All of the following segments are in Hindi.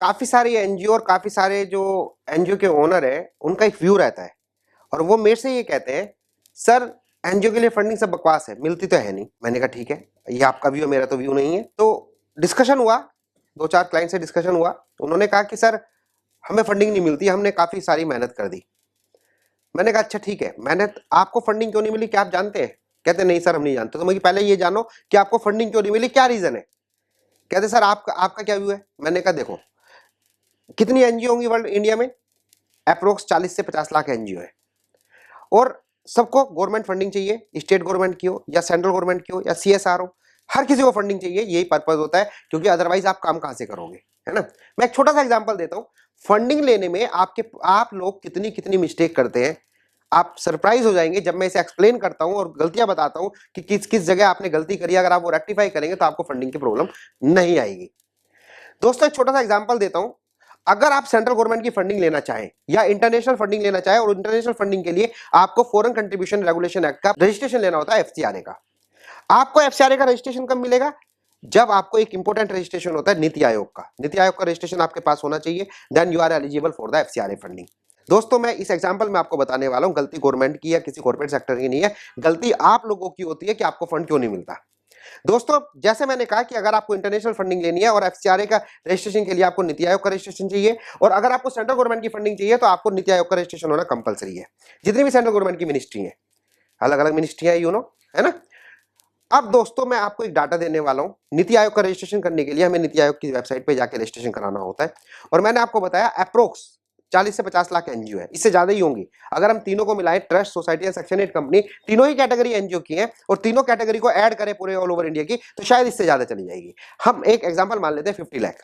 काफी सारी एनजीओ और काफी सारे जो एनजीओ के ओनर है उनका एक व्यू रहता है और वो मेरे से ये कहते हैं सर एनजीओ के लिए फंडिंग सब बकवास है, मिलती तो है नहीं। मैंने कहा ठीक है, ये आपका व्यू है, मेरा तो व्यू नहीं है। तो डिस्कशन हुआ, 2-4 क्लाइंट से डिस्कशन हुआ। उन्होंने कहा कि सर हमें फंडिंग नहीं मिलती, हमने काफी सारी मेहनत कर दी। मैंने कहा अच्छा ठीक है, मेहनत आपको फंडिंग क्यों नहीं मिली, क्या आप जानते हैं? कहते नहीं सर हम नहीं जानते। तो मैं पहले ये जानो कि आपको फंडिंग क्यों नहीं मिली, क्या रीजन है? कहते सर आपका क्या व्यू है? मैंने कहा देखो कितनी एनजीओ होंगी वर्ल्ड इंडिया में, अप्रोक्स 40 से 50 लाख एनजीओ है और सबको गवर्नमेंट फंडिंग चाहिए, स्टेट गवर्नमेंट की हो या सेंट्रल गवर्नमेंट की हो या सीएसआर हो, हर किसी को फंडिंग चाहिए। यही पर्पज होता है, क्योंकि अदरवाइज आप काम कहां से करोगे, है ना। मैं एक छोटा सा एग्जांपल देता हूं। फंडिंग लेने में आप लोग कितनी कितनी मिस्टेक करते हैं, आप सरप्राइज हो जाएंगे जब मैं इसे एक्सप्लेन करता हूं और गलतियां बताता हूं कि किस किस जगह आपने गलती करी। अगर आप वो रेक्टिफाई करेंगे तो आपको फंडिंग की प्रॉब्लम नहीं आएगी। दोस्तों एक छोटा सा एग्जांपल देता हूं। अगर आप सेंट्रल गवर्नमेंट की फंडिंग लेना चाहें या इंटरनेशनल फंडिंग लेना चाहें, और इंटरनेशनल फंडिंग के लिए आपको फॉरेन कंट्रीब्यूशन रेगुलेशन एक्ट का रजिस्ट्रेशन लेना होता है, एफसीआरए का। आपको एफसीआरए का रजिस्ट्रेशन कब मिलेगा? जब आपको एक इंपॉर्टेंट रजिस्ट्रेशन होता है नीति आयोग का। नीति आयोग का रजिस्ट्रेशन आपके पास होना चाहिए, then you are eligible for the FCRA funding. दोस्तों मैं इस एग्जांपल में आपको बताने वाला हूं, गलती गवर्नमेंट की या किसी कॉर्पोरेट सेक्टर की नहीं है, गलती आप लोगों की होती है कि आपको फंड क्यों नहीं मिलता। दोस्तों जैसे मैंने कहा कि अगर आपको इंटरनेशनल फंडिंग लेनी है और एफसीआरए का रजिस्ट्रेशन के लिए आपको नीति आयोग का रजिस्ट्रेशन चाहिए, और अगर आपको सेंट्रल गवर्नमेंट की फंडिंग चाहिए तो आपको नीति आयोग का रजिस्ट्रेशन होना कंपलसरी है। जितनी भी सेंट्रल गवर्नमेंट की मिनिस्ट्री है, अलग अलग मिनिस्ट्री है, है ना। अब दोस्तों मैं आपको एक डाटा देने वाला हूं। नीति आयोग का रजिस्ट्रेशन करने के लिए हमें नीति आयोग की वेबसाइट पे जाके रजिस्ट्रेशन कराना होता है, और मैंने आपको बताया अप्रोक्स 40 से 50 लाख एनजीओ है, इससे ज्यादा ही होंगी। अगर हम तीनों को मिलाएं, ट्रस्ट, सोसाइटी या सेक्शन 8 कंपनी, तीनों ही कैटेगरी एनजीओ की हैं, और तीनों कैटेगरी को ऐड करें पूरे ऑल ओवर इंडिया की, तो शायद इससे ज्यादा चली जाएगी। हम एक एग्जांपल मान लेते हैं 50 लाख।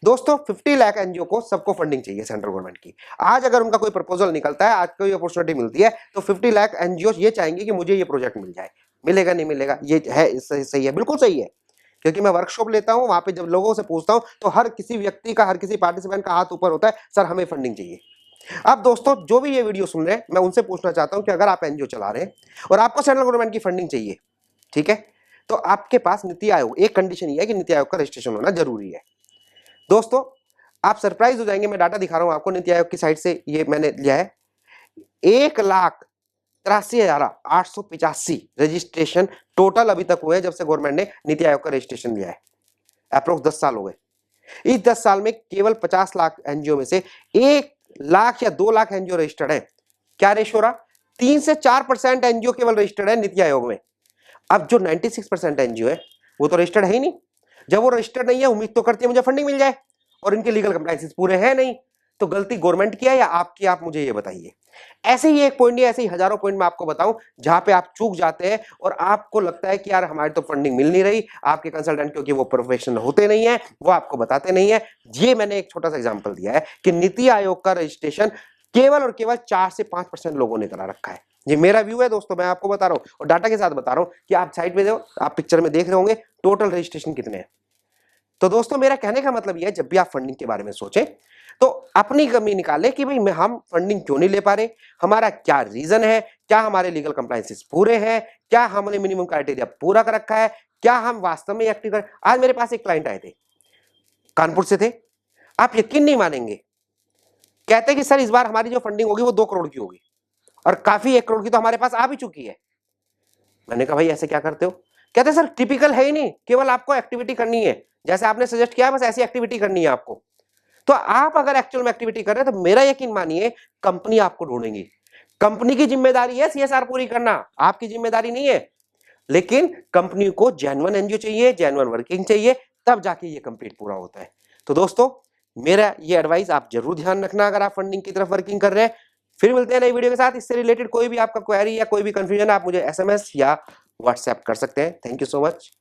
दोस्तों 50 लाख एनजीओ को सबको फंडिंग चाहिए सेंट्रल गवर्नमेंट की। आज अगर उनका कोई प्रपोजल निकलता है, आज कोई अपॉर्चुनिटी मिलती है, तो 50 लाख एनजीओ ये चाहेंगे कि मुझे ये प्रोजेक्ट मिल जाए। मिलेगा नहीं मिलेगा, ये है सही है, बिल्कुल सही है। क्योंकि मैं वर्कशॉप लेता हूं, वहां पे जब लोगों से पूछता हूं तो हर किसी व्यक्ति का, हर किसी पार्टिसिपेंट का हाथ ऊपर होता है, सर हमें फंडिंग चाहिए। अब दोस्तों जो भी ये वीडियो सुन रहे हैं, मैं उनसे पूछना चाहता हूं कि अगर आप एनजीओ चला रहे हैं और आपको सेंट्रल गवर्नमेंट की फंडिंग चाहिए, ठीक है, तो आपके पास नीति आयोग, एक कंडीशन ये है कि नीति आयोग का रजिस्ट्रेशन होना जरूरी है। दोस्तों आप सरप्राइज हो जाएंगे, मैं डाटा दिखा रहा हूं आपको, नीति आयोग की साइट से ये मैंने लिया है। 1,83,885 रजिस्ट्रेशन टोटल अभी तक हुए हैं जब से गवर्नमेंट ने नीति आयोग का रजिस्ट्रेशन लिया है। अप्रोक्स 10 साल हो गए। इस 10 साल में केवल 50 लाख एनजीओ में से 1 लाख या 2 लाख एनजीओ रजिस्टर्ड है। क्या रेशो रहा? 3 से 4% एनजीओ केवल रजिस्टर्ड है नीति आयोग में। अब जो 96% एनजीओ है वो तो रजिस्टर्ड है ही नहीं। जब वो रजिस्टर्ड नहीं है, उम्मीद तो करती है मुझे फंडिंग मिल जाए, और इनके लीगल कंप्लायंसेस पूरे हैं नहीं। तो गलती गवर्नमेंट की है या आपकी, आप मुझे ये बताइए। ऐसे ही एक पॉइंट नहीं, ऐसे ही हजारों पॉइंट मैं आपको बताऊं जहां पे आप चूक जाते हैं और आपको लगता है कि यार हमारी तो फंडिंग मिल नहीं रही। आपके कंसल्टेंट क्योंकि वो प्रोफेशनल होते नहीं है, वो आपको बताते नहीं है। ये मैंने एक छोटा सा एग्जांपल दिया है कि नीति आयोग का रजिस्ट्रेशन केवल और केवल 4 से 5% लोगों ने करा रखा है। ये मेरा व्यू है दोस्तों, मैं आपको बता रहा हूं और डाटा के साथ बता रहा हूं कि आप साइट पे देखो, आप पिक्चर में देख रहे होंगे टोटल रजिस्ट्रेशन कितने हैं। तो दोस्तों मेरा कहने का मतलब यह है, जब भी आप फंडिंग के बारे में सोचें तो अपनी कमी निकालें कि भाई हम फंडिंग क्यों नहीं ले पा रहे, हमारा क्या रीजन है, क्या हमारे लीगल कंप्लायंसेस पूरे हैं, क्या हमने मिनिमम क्राइटेरिया पूरा कर रखा है, क्या हम वास्तव में एक्टिव कर। आज मेरे पास एक क्लाइंट आए थे, कानपुर से थे, आप यकीन नहीं मानेंगे, कहते कि सर इस बार हमारी जो फंडिंग होगी वो 2 करोड़ की होगी, और काफी 1 करोड़ की तो हमारे पास आ भी चुकी है। मैंने कहा भाई ऐसे क्या करते हो? कहते सर टिपिकल है ही नहीं, केवल आपको एक्टिविटी करनी है, जैसे आपने सजेस्ट किया बस ऐसी एक्टिविटी करनी है आपको। तो आप अगर एक्चुअल में एक्टिविटी कर रहे हैं तो मेरा यकीन मानिए कंपनी आपको ढूंढेंगी। कंपनी की जिम्मेदारी है सीएसआर पूरी करना, आपकी जिम्मेदारी नहीं है। लेकिन कंपनी को जेन्युइन एनजीओ चाहिए, जेन्युइन वर्किंग चाहिए, तब जाके ये कंप्लीट पूरा होता है। तो दोस्तों मेरा ये एडवाइस आप जरूर ध्यान रखना अगर आप फंडिंग की तरफ वर्किंग कर रहे हैं। फिर मिलते हैं नई वीडियो के साथ। इससे रिलेटेड कोई भी आपका क्वेरी या कोई भी कंफ्यूजन आप मुझे एसएमएस या व्हाट्सएप कर सकते हैं। Thank you so much.